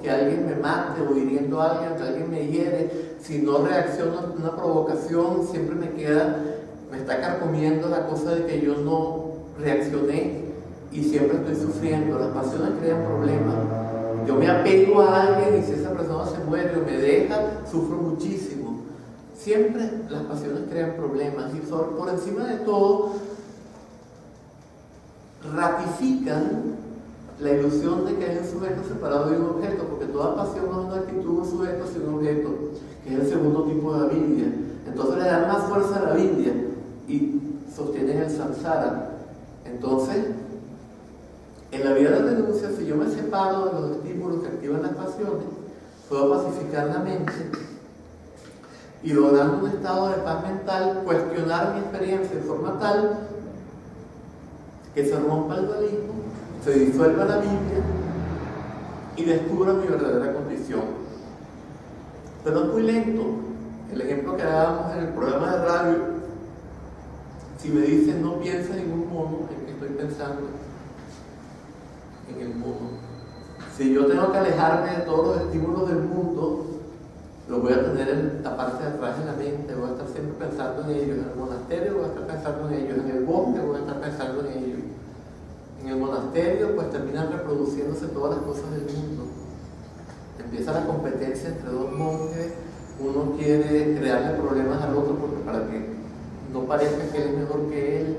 que alguien me mate o hiriendo a alguien, que alguien me hiere. Si no reacciono a una provocación, siempre me está carcomiendo la cosa de que yo no reaccioné y siempre estoy sufriendo. Las pasiones crean problemas. Yo me apego a alguien y si esa persona se muere o me deja, sufro muchísimo. Siempre las pasiones crean problemas y por encima de todo ratifican la ilusión de que hay un sujeto separado de un objeto, porque toda pasión no es una actitud, un sujeto sin un objeto, que es el segundo tipo de avidya. Entonces le dan más fuerza a la avidya y sostienen el samsara. Entonces, en la vida de renuncia, si yo me separo de los estímulos que activan las pasiones, puedo pacificar la mente y logrando un estado de paz mental, cuestionar mi experiencia de forma tal que se rompa el dualismo, se disuelva la Biblia y descubra mi verdadera condición. Pero es muy lento. El ejemplo que dábamos en el programa de radio, si me dicen no pienses en un mono, en que estoy pensando en el mono. Si yo tengo que alejarme de todos los estímulos del mundo, los voy a tener en la parte de atrás de la mente, voy a estar siempre pensando en ellos. En el monasterio voy a estar pensando en ellos, en el bosque voy a estar pensando en ellos. En el monasterio pues terminan reproduciéndose todas las cosas del mundo. Empieza la competencia entre dos monjes, uno quiere crearle problemas al otro porque para que no parezca que él es mejor que él.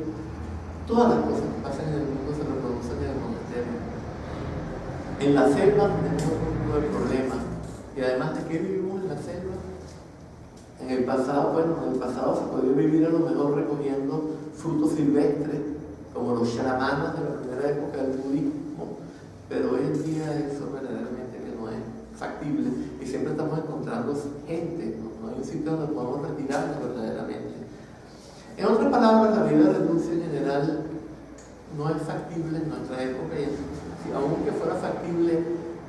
Todas las cosas que pasan en el mundo se reproducen en el monasterio. En la selva tenemos otro tipo de problemas. Y además, ¿de qué vivimos en la selva? En el pasado se podía vivir a lo mejor recogiendo frutos silvestres, como los sharamanas de la primera época del budismo, pero hoy en día eso verdaderamente que no es factible y siempre estamos encontrando gente, no hay un sitio donde podamos retirarnos verdaderamente. En otras palabras, la vida de renuncia en general no es factible en nuestra época y aunque fuera factible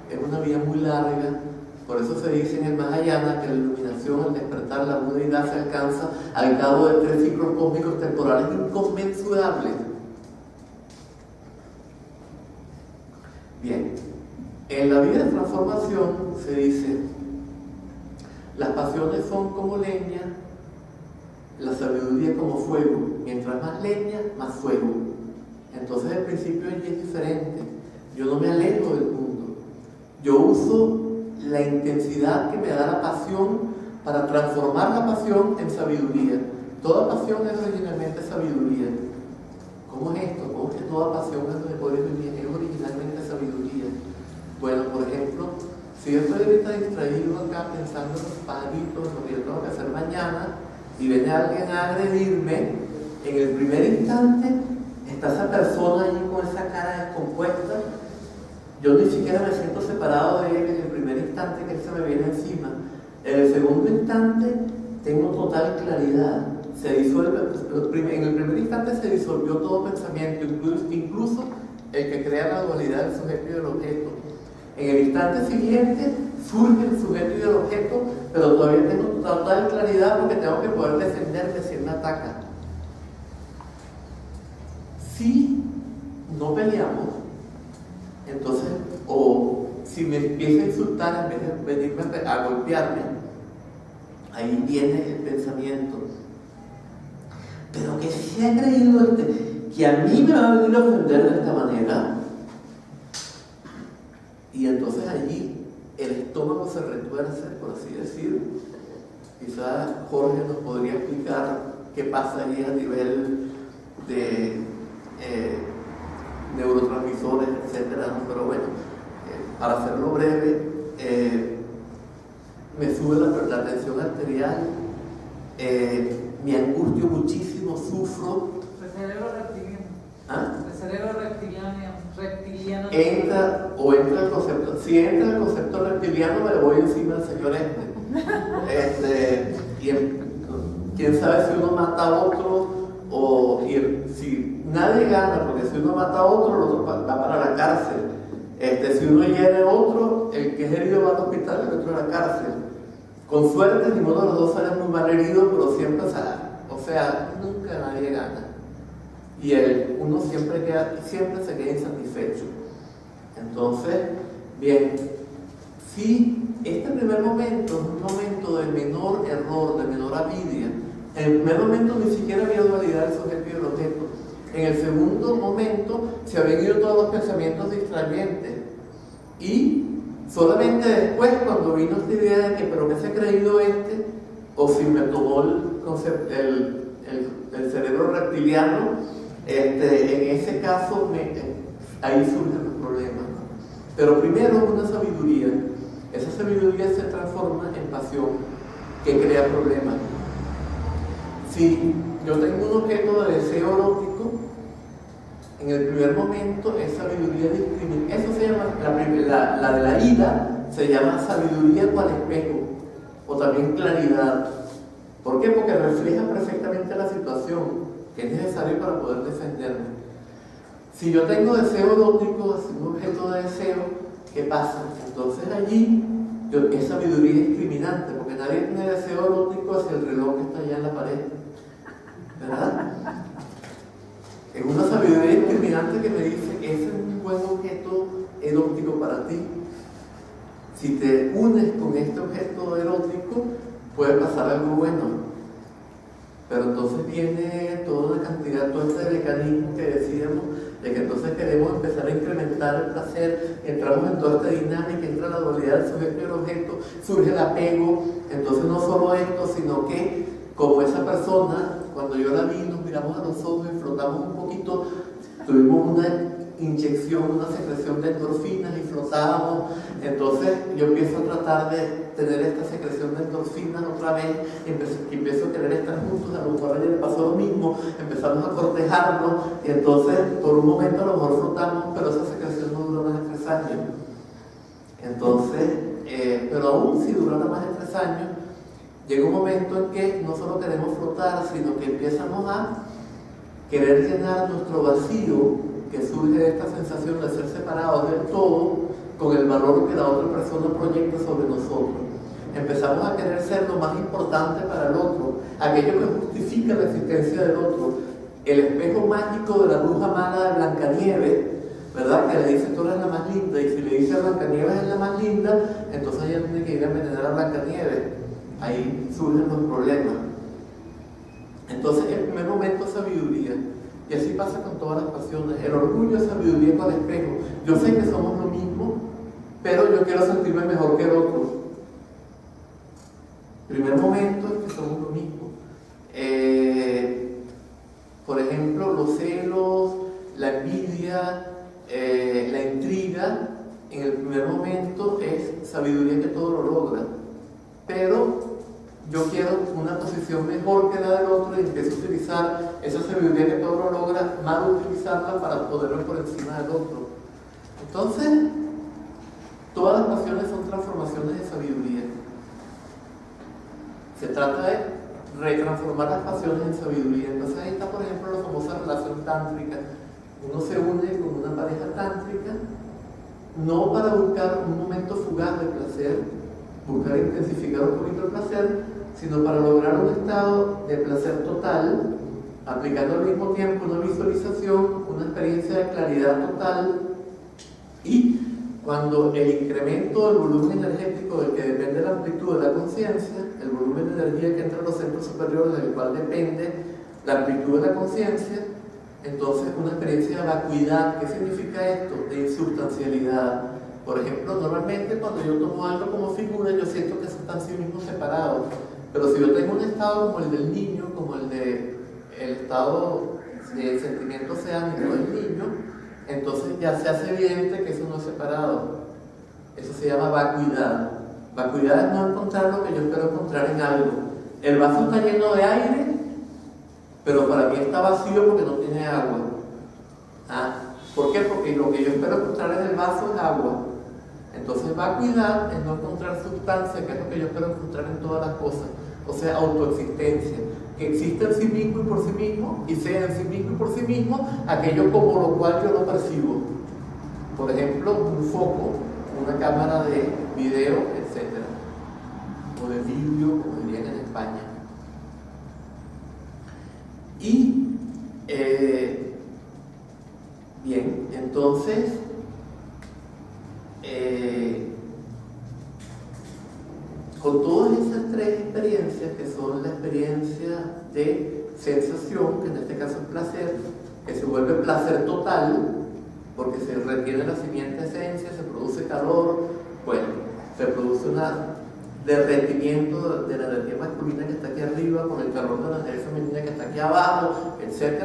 es una vía muy larga. Por eso se dice en el Mahayana que la iluminación, el despertar, la budeidad se alcanza al cabo de 3 ciclos cósmicos temporales inconmensurables. Bien, en la vida de transformación se dice, las pasiones son como leña, la sabiduría como fuego. Mientras más leña, más fuego. Entonces el principio allí es diferente. Yo no me alejo del mundo. Yo uso la intensidad que me da la pasión para transformar la pasión en sabiduría. Toda pasión es originalmente sabiduría. ¿Cómo es esto? ¿Cómo es que toda pasión es originalmente sabiduría? Bueno, por ejemplo, si yo estoy ahorita distraído acá pensando en los pajaritos, lo que yo tengo que hacer mañana, y viene alguien a agredirme, en el primer instante está esa persona allí con esa cara descompuesta. Yo ni siquiera me siento separado de él en el primer instante que él se me viene encima. En el segundo instante tengo total claridad. Se disuelve, en el primer instante se disolvió todo pensamiento, incluso el que crea la dualidad del sujeto y del objeto. En el instante siguiente surge el sujeto y el objeto, pero todavía tengo total claridad porque tengo que poder defenderme si él me ataca. Si no peleamos, entonces, o si me empieza a insultar en vez de venirme a golpearme, ahí viene el pensamiento. Pero que si se ha creído que a mí me va a venir a ofender de esta manera, y entonces allí el estómago se retuerce, por así decir. Quizás Jorge nos podría explicar qué pasa ahí a nivel de neurotransmisores, etcétera, ¿no? Pero bueno, para hacerlo breve, me sube la tensión arterial, me angustio muchísimo, sufro. El cerebro reptiliano. ¿Ah? El cerebro reptiliano. Entra el concepto. Si entra el concepto reptiliano, me le voy encima al señor quién sabe si uno mata a otro si nadie gana, porque si uno mata a otro, el otro va para la cárcel. Si uno hiere a otro, el que es herido va al hospital y el otro a la cárcel. Con suerte, ninguno de los dos sale muy mal herido, pero siempre sale. O sea, nunca nadie gana. Y uno siempre se queda insatisfecho. Entonces, bien, Si este primer momento es un momento de menor error, de menor avidia, en el primer momento ni siquiera había dualidad del sujeto y del objeto. En el segundo momento se habían ido todos los pensamientos distrayentes. Y solamente después, cuando vino esta idea de que, ¿pero qué se ha creído este? O si me tomó el cerebro reptiliano, en ese caso, ahí surgen los problemas. Pero primero una sabiduría. Esa sabiduría se transforma en pasión, que crea problemas. Si yo tengo un objeto de deseo erótico, en el primer momento es sabiduría discriminante. Eso se llama, la de la ira, se llama sabiduría cual espejo, o también claridad. ¿Por qué? Porque refleja perfectamente la situación que es necesario para poder defenderme. Si yo tengo deseo erótico, un objeto de deseo, ¿qué pasa? Entonces allí es sabiduría discriminante, porque nadie tiene deseo erótico hacia el reloj que está allá en la pared, ¿verdad? Es una sabiduría discriminante que me dice, ese es un buen objeto erótico para ti. Si te unes con este objeto erótico, puede pasar algo bueno. Pero entonces viene toda una cantidad, todo este mecanismo que decíamos, de que entonces queremos empezar a incrementar el placer, entramos en toda esta dinámica, entra la dualidad del sujeto y el objeto, surge el apego. Entonces no solo esto, sino que como esa persona, cuando yo la vi, nos miramos a los ojos y flotamos un poquito, tuvimos una inyección, una secreción de endorfinas y flotábamos. Entonces yo empiezo a tratar de tener esta secreción de endorfinas otra vez, empiezo a querer estar juntos. A lo mejor a ella le pasó lo mismo, empezamos a cortejarnos y entonces por un momento a lo mejor flotamos, pero esa secreción no duró más de 3 años. Entonces, pero aún si durara más de 3 años, llega un momento en que no solo queremos flotar, sino que empezamos a querer llenar nuestro vacío que surge de esta sensación de ser separados del todo con el valor que la otra persona proyecta sobre nosotros. Empezamos a querer ser lo más importante para el otro, aquello que justifica la existencia del otro, el espejo mágico de la bruja mala de Blancanieves, ¿verdad? Que le dice tú eres la más linda, y si le dice a Blancanieves es la más linda, entonces ella tiene que ir a envenenar a Blancanieves. Ahí surgen los problemas. Entonces el primer momento es sabiduría, y así pasa con todas las pasiones. El orgullo es sabiduría con espejo. Yo sé que somos lo mismo, pero yo quiero sentirme mejor que el otro. El primer momento es que somos lo mismo. Por ejemplo, los celos, la envidia, la intriga, en el primer momento es sabiduría que todo lo logra, pero yo quiero una posición mejor que la del otro y empiezo a utilizar esa sabiduría que todo lo logra, mal utilizarla para poder ir por encima del otro. Entonces, todas las pasiones son transformaciones de sabiduría. Se trata de retransformar las pasiones en sabiduría. Entonces ahí está, por ejemplo, la famosa relación tántrica. Uno se une con una pareja tántrica no para buscar un momento fugaz de placer, buscar intensificar un poquito el placer, sino para lograr un estado de placer total, aplicando al mismo tiempo una visualización, una experiencia de claridad total. Y cuando el incremento del volumen energético del que depende la amplitud de la conciencia, el volumen de energía que entra a los centros superiores del cual depende la amplitud de la conciencia, entonces una experiencia de vacuidad. ¿Qué significa esto? De insubstancialidad. Por ejemplo, normalmente cuando yo tomo algo como figura, yo siento que eso está en sí mismo separado. Pero si yo tengo un estado como el del niño, como el estado de sentimiento oceánico del niño, entonces ya se hace evidente que eso no es separado. Eso se llama vacuidad. Vacuidad es no encontrar lo que yo espero encontrar en algo. El vaso está lleno de aire, pero para mí está vacío porque no tiene agua. ¿Por qué? Porque lo que yo espero encontrar en el vaso es agua. Entonces vacuidad es no encontrar sustancia, que es lo que yo espero encontrar en todas las cosas. O sea, autoexistencia, que existe en sí mismo y por sí mismo, y sea en sí mismo y por sí mismo aquello como lo cual yo lo percibo. Por ejemplo, un foco, una cámara de video, etc. O de vídeo, como dirían en España. Y, bien, entonces, con todas esas tres experiencias, que son la experiencia de sensación, que en este caso es placer, que se vuelve placer total, porque se retiene la siguiente esencia, se produce calor, bueno, se produce un derretimiento de la energía masculina que está aquí arriba con el calor de la energía femenina que está aquí abajo, etc.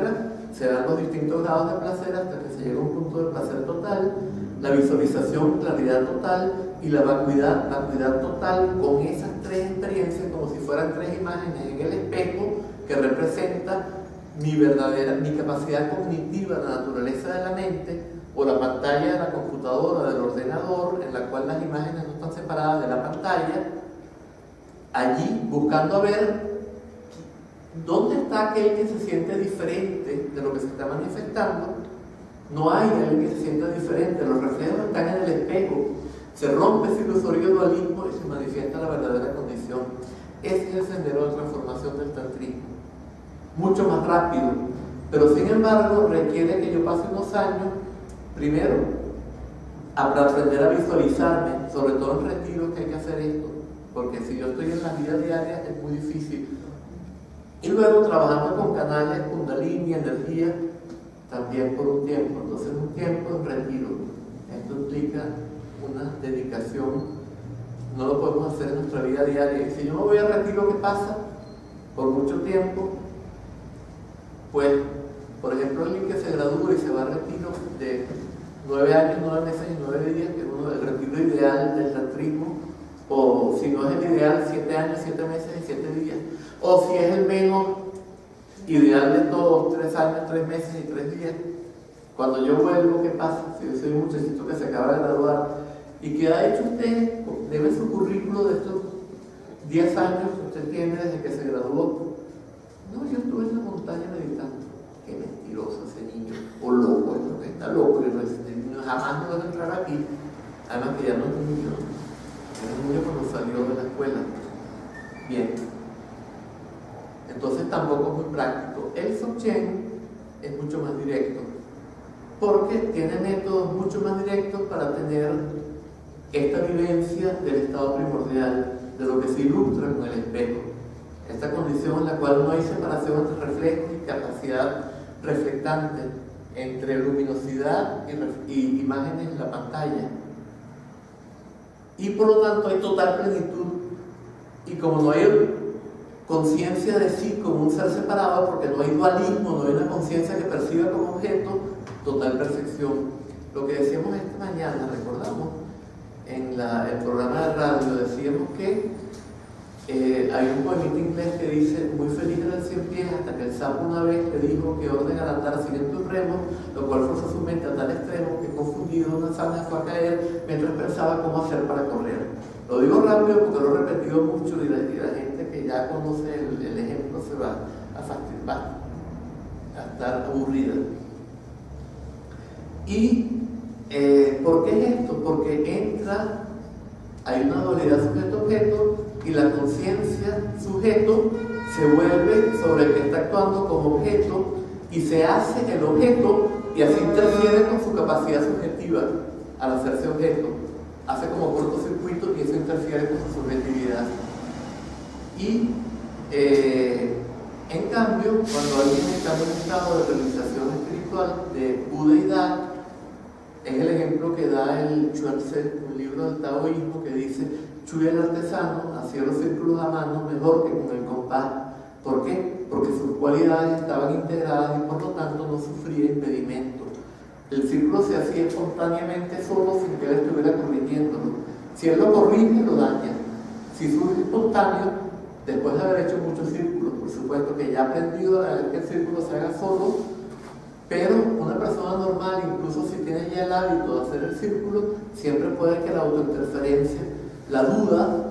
Se dan los distintos grados de placer hasta que se llega a un punto de placer total, la visualización, claridad total, y la vacuidad total, con esas tres experiencias como si fueran tres imágenes en el espejo que representa mi capacidad cognitiva, la naturaleza de la mente, o la pantalla de la computadora, del ordenador, en la cual las imágenes no están separadas de la pantalla, allí buscando a ver dónde está aquel que se siente diferente de lo que se está manifestando. No hay alguien que se sienta diferente, los reflejos están en el espejo, se rompe ese ilusorio dualismo y se manifiesta la verdadera condición. Ese es el sendero de transformación del tantrismo. Mucho más rápido, pero sin embargo requiere que yo pase unos años, primero, para aprender a visualizarme, sobre todo en retiros que hay que hacer esto, porque si yo estoy en la vida diaria es muy difícil. Y luego trabajando con canales, kundalini, energía, también por un tiempo. Entonces un tiempo en retiro. Esto implica una dedicación, no lo podemos hacer en nuestra vida diaria. Y si yo me voy a retiro, ¿qué pasa? Por mucho tiempo, pues, por ejemplo, alguien que se gradúa y se va a retiro de 9 años, 9 meses y 9 días, que es uno del retiro ideal del tantrismo, o si no es el ideal, 7 años, 7 meses y 7 días, o si es el menos ideal de todos, 3 años, 3 meses y 3 días. Cuando yo vuelvo, ¿qué pasa? Si yo soy un muchachito que se acaba de graduar, ¿y qué ha hecho usted? Debe su currículo de estos 10 años que usted tiene desde que se graduó. No, yo estuve en la montaña meditando. Qué mentiroso ese niño, o loco, es lo que está loco, jamás me van a entrar aquí. Además que ya no es un niño, era un niño cuando salió de la escuela. Bien, entonces tampoco es muy práctico. El Dzogchen es mucho más directo, porque tiene métodos mucho más directos para tener esta vivencia del estado primordial, de lo que se ilustra con el espejo. Esta condición en la cual no hay separación entre reflejo y capacidad reflectante, entre luminosidad y imágenes en la pantalla. Y por lo tanto hay total plenitud. Y como no hay conciencia de sí como un ser separado, porque no hay dualismo, no hay una conciencia que perciba como objeto, total percepción. Lo que decíamos esta mañana, recordamos, en el programa de radio, decíamos que hay un poemita inglés que dice: muy feliz era el 100 pies hasta que el sapo una vez le dijo que orden al andar siguiendo un remo, lo cual forzó su mente a tal extremo que confundido una sana fue a caer mientras pensaba cómo hacer para correr. Lo digo rápido porque lo he repetido mucho y la gente que ya conoce el ejemplo se va a fastidiar, va a estar aburrida. ¿Y por qué es esto? Porque hay una dualidad sujeto-objeto, y la conciencia sujeto se vuelve sobre el que está actuando como objeto y se hace el objeto, y así interfiere con su capacidad subjetiva al hacerse objeto. Hace como cortocircuito y eso interfiere con su subjetividad. Y en cambio, cuando alguien está en un estado de realización espiritual, de budeidad, es el ejemplo que da el Chuang Tse, un libro del taoísmo, que dice: Chuy el artesano hacía los círculos a mano mejor que con el compás. ¿Por qué? Porque sus cualidades estaban integradas y por lo tanto no sufría impedimento. El círculo se hacía espontáneamente solo sin que él estuviera corrigiéndolo. Si él lo corrige, lo daña. Si surge espontáneo, después de haber hecho muchos círculos, por supuesto que ya ha aprendido a ver que el círculo se haga solo, pero una persona normal, incluso si tiene ya el hábito de hacer el círculo, siempre puede que la autointerferencia, la duda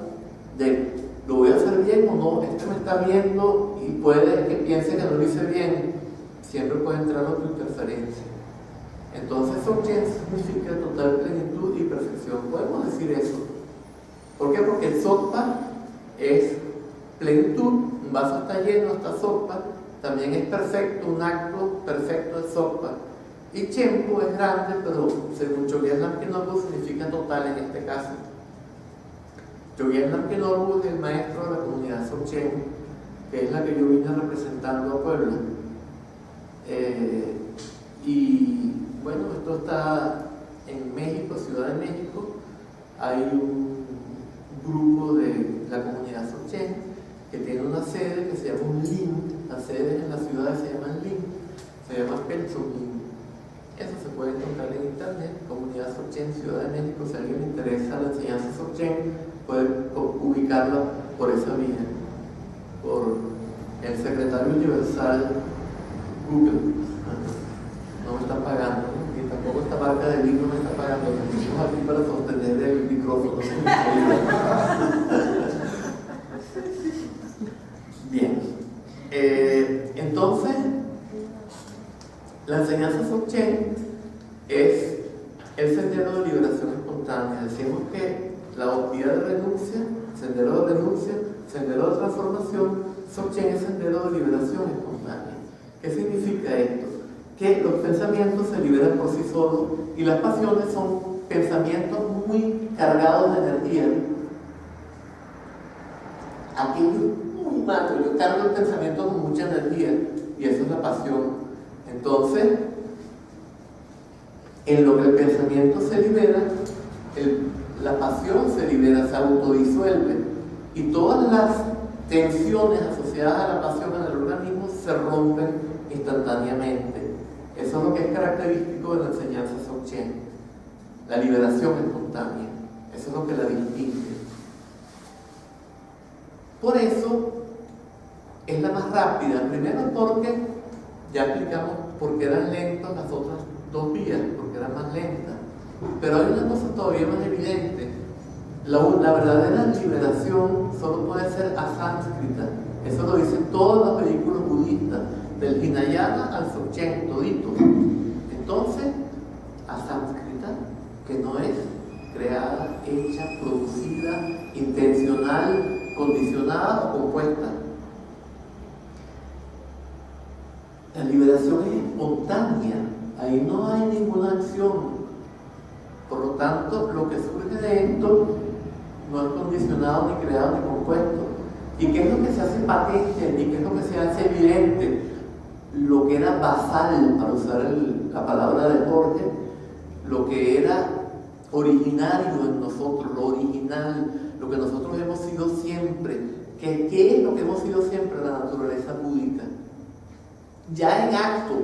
de ¿lo voy a hacer bien o no? Este me está viendo y puede que piense que no lo hice bien, siempre puede entrar la autointerferencia. Entonces Dzogchen significa total plenitud y perfección. Podemos decir eso. ¿Por qué? Porque el Dzogpa es plenitud, un vaso está lleno, está Dzogpa, también es perfecto, un acto perfecto de Dzogpa. Y Chenpo es grande, pero según Chogyam Lamkinongo significa total en este caso. Yoguel Narquenoru es el maestro de la comunidad Dzogchen, que es la que yo vine representando a Puebla. Y bueno, esto está en México, Ciudad de México. Hay un grupo de la comunidad Dzogchen que tiene una sede que se llama un LIN. Las sedes en las ciudades se llaman LIN, se llama Pelzolin. Eso se puede encontrar en internet, Comunidad Dzogchen, Ciudad de México. Si a alguien le interesa la enseñanza Dzogchen, puede ubicarla por esa vía, por el secretario universal Google. No me está pagando, y tampoco esta marca de vino me está pagando. Estamos aquí para sostener el micrófono. Bien, entonces la enseñanza Dzogchen es el sendero de liberación espontánea. Decimos que la vía de renuncia, sendero de renuncia, sendero de transformación, Dzogchen es sendero de liberación espontánea. ¿Qué significa esto? Que los pensamientos se liberan por sí solos y las pasiones son pensamientos muy cargados de energía. Aquello es muy malo, yo cargo el pensamiento con mucha energía y eso es la pasión. Entonces, en lo que el pensamiento se libera, la pasión se libera, se autodisuelve y todas las tensiones asociadas a la pasión en el organismo se rompen instantáneamente. Eso es lo que es característico de la enseñanza Dzogchen, la liberación espontánea. Eso es lo que la distingue. Por eso es la más rápida. Primero porque ya explicamos por qué eran lentas las otras dos vías, porque eran más lentas. Pero hay una cosa todavía más evidente. La verdadera liberación solo puede ser asánscrita. Eso lo dicen todos los vehículos budistas, del Hinayana al Dzogchen, todito. Entonces, asánscrita, que no es creada, hecha, producida, intencional, condicionada o compuesta. La liberación es espontánea, ahí no hay ninguna acción. Por lo tanto, lo que surge de esto no es condicionado, ni creado, ni compuesto. ¿Y qué es lo que se hace patente? ¿Y qué es lo que se hace evidente? Lo que era basal, para usar la palabra de Jorge, lo que era originario en nosotros, lo original, lo que nosotros hemos sido siempre. ¿Qué es lo que hemos sido siempre? La naturaleza búdica. Ya en acto,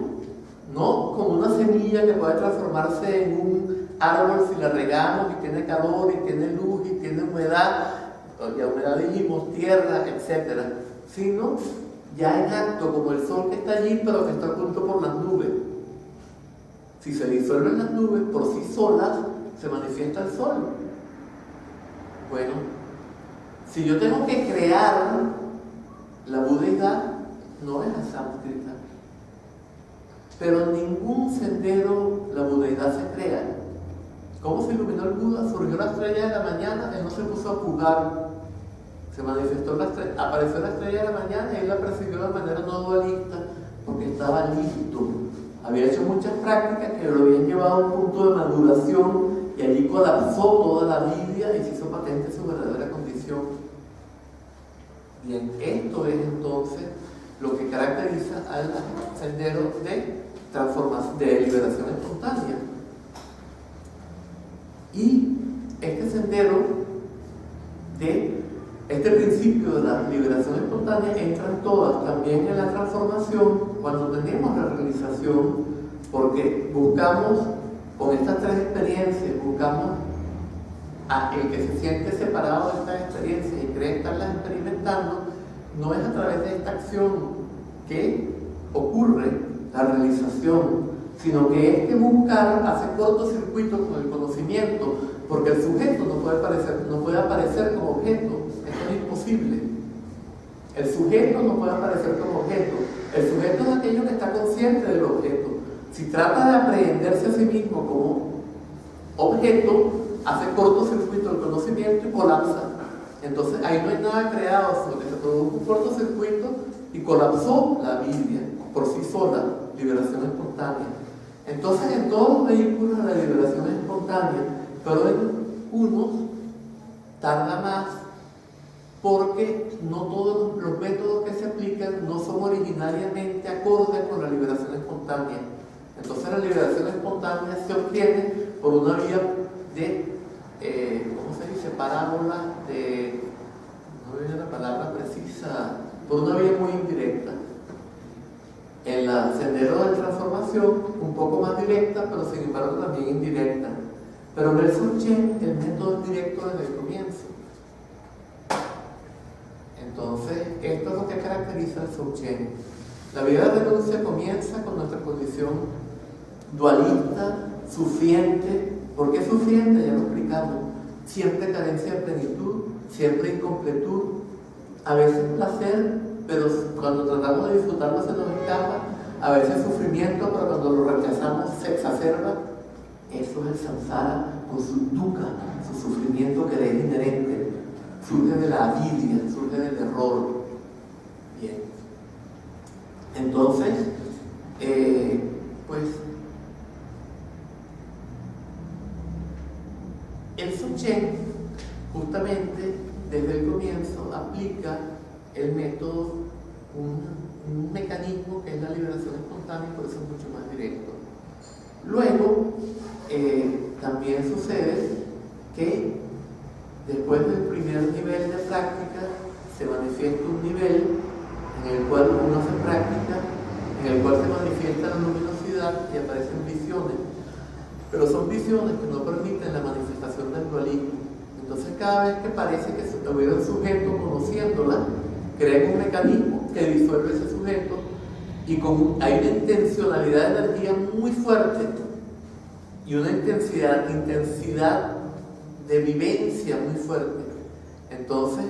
no como una semilla que puede transformarse en un árbol si la regamos y tiene calor y tiene luz y tiene humedad, ya humedad dijimos, tierra, etc. Sino ya en acto, como el sol que está allí pero que está oculto por las nubes. Si se disuelven las nubes por sí solas, se manifiesta el sol. Bueno, si yo tengo que crear la budeidad, no es asánscrita. Pero en ningún sendero la budeidad se crea. ¿Cómo se iluminó el Buda? Surgió la estrella de la mañana, él no se puso a jugar. Se manifestó apareció la estrella de la mañana y él la persiguió de manera no dualista, porque estaba listo. Había hecho muchas prácticas que lo habían llevado a un punto de maduración y allí colapsó toda la vida y se hizo patente su verdadera condición. Bien, esto es entonces lo que caracteriza al sendero de transformación, de liberación espontánea. Y este sendero de este principio de la liberación espontánea entran todas, también en la transformación, cuando tenemos la realización, porque buscamos, con estas tres experiencias, buscamos a el que se siente separado de estas experiencias y cree estarlas experimentando, no es a través de esta acción que ocurre la realización, sino que es que buscar hace cortocircuito con el conocimiento, porque el sujeto no puede aparecer como objeto. Esto es imposible. El sujeto no puede aparecer como objeto. El sujeto es aquello que está consciente del objeto. Si trata de aprehenderse a sí mismo como objeto, hace cortocircuito el conocimiento y colapsa. Entonces ahí no hay nada creado, sino que se produjo un cortocircuito y colapsó la vida por sí sola, liberación espontánea. Entonces en todos los vehículos de la liberación espontánea, pero en unos tarda más porque no todos los métodos que se aplican no son originariamente acordes con la liberación espontánea. Entonces la liberación espontánea se obtiene por una vía de, ¿cómo se dice? Parábola, no viene la palabra precisa, por una vía muy indirecta. En la sendero de transformación, un poco más directa, pero sin embargo también indirecta. Pero en el Dzogchen, el método es directo desde el comienzo. Entonces, esto es lo que caracteriza el Dzogchen. La vida de renuncia comienza con nuestra condición dualista, sufriente. ¿Por qué sufriente? Ya lo explicamos. Siempre carencia de plenitud, siempre incompletud, a veces placer, pero cuando tratamos de disfrutarlo se nos escapa, a veces sufrimiento, pero cuando lo rechazamos se exacerba. Eso es el samsara con su dukkha, su sufrimiento que le es inherente, surge de la avidia, surge del error. Bien. Entonces, pues, el Dzogchen, justamente desde el comienzo, aplica el método, un mecanismo que es la liberación espontánea, y por eso es mucho más directo. Luego, también sucede que después del primer nivel de práctica se manifiesta un nivel en el cual uno hace práctica, en el cual se manifiesta la luminosidad y aparecen visiones, pero son visiones que no permiten la manifestación del dualismo. Entonces cada vez que parece que hubiera un sujeto conociéndola, crea un mecanismo que disuelve ese sujeto y hay una intencionalidad de energía muy fuerte y una intensidad de vivencia muy fuerte. Entonces